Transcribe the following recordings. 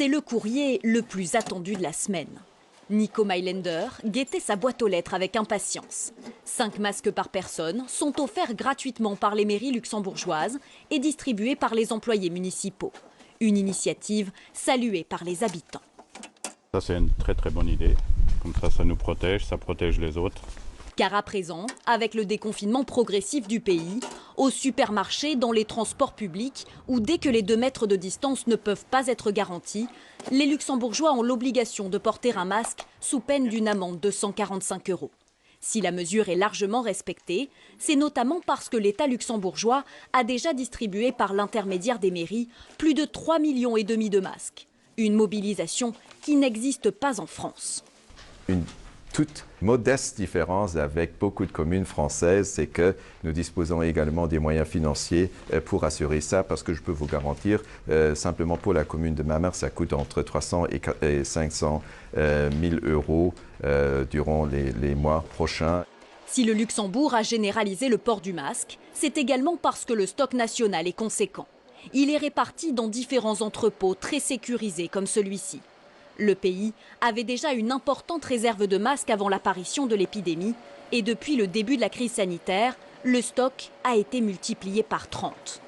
C'est le courrier le plus attendu de la semaine. Nico Mailänder guettait sa boîte aux lettres avec impatience. 5 masques par personne sont offerts gratuitement par les mairies luxembourgeoises et distribués par les employés municipaux. Une initiative saluée par les habitants. Ça, c'est une très bonne idée. Comme ça nous protège, ça protège les autres. Car à présent, avec le déconfinement progressif du pays, au supermarché, dans les transports publics ou dès que les 2 mètres de distance ne peuvent pas être garantis, les Luxembourgeois ont l'obligation de porter un masque sous peine d'une amende de 145 €. Si la mesure est largement respectée, c'est notamment parce que l'État luxembourgeois a déjà distribué par l'intermédiaire des mairies plus de 3,5 millions de masques. Une mobilisation qui n'existe pas en France. Une toute modeste différence avec beaucoup de communes françaises, c'est que nous disposons également des moyens financiers pour assurer ça, parce que je peux vous garantir, simplement pour la commune de Mamers, ça coûte entre 300 et 500 000 € durant les mois prochains. Si le Luxembourg a généralisé le port du masque, c'est également parce que le stock national est conséquent. Il est réparti dans différents entrepôts très sécurisés comme celui-ci. Le pays avait déjà une importante réserve de masques avant l'apparition de l'épidémie et depuis le début de la crise sanitaire, le stock a été multiplié par 30.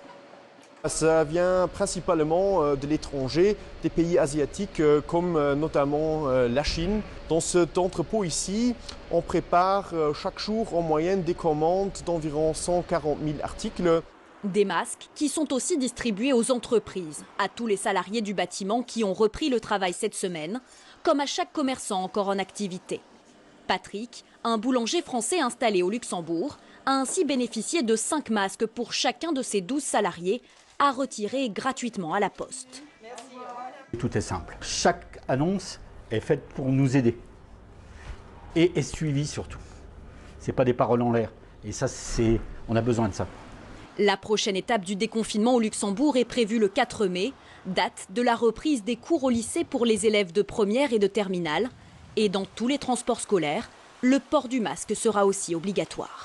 Ça vient principalement de l'étranger, des pays asiatiques comme notamment la Chine. Dans cet entrepôt ici, on prépare chaque jour en moyenne des commandes d'environ 140 000 articles. Des masques qui sont aussi distribués aux entreprises, à tous les salariés du bâtiment qui ont repris le travail cette semaine, comme à chaque commerçant encore en activité. Patrick, un boulanger français installé au Luxembourg, a ainsi bénéficié de 5 masques pour chacun de ses 12 salariés à retirer gratuitement à la poste. Tout est simple. Chaque annonce est faite pour nous aider et est suivie surtout. Ce n'est pas des paroles en l'air. Et ça, on a besoin de ça. La prochaine étape du déconfinement au Luxembourg est prévue le 4 mai, date de la reprise des cours au lycée pour les élèves de première et de terminale. Et dans tous les transports scolaires, le port du masque sera aussi obligatoire.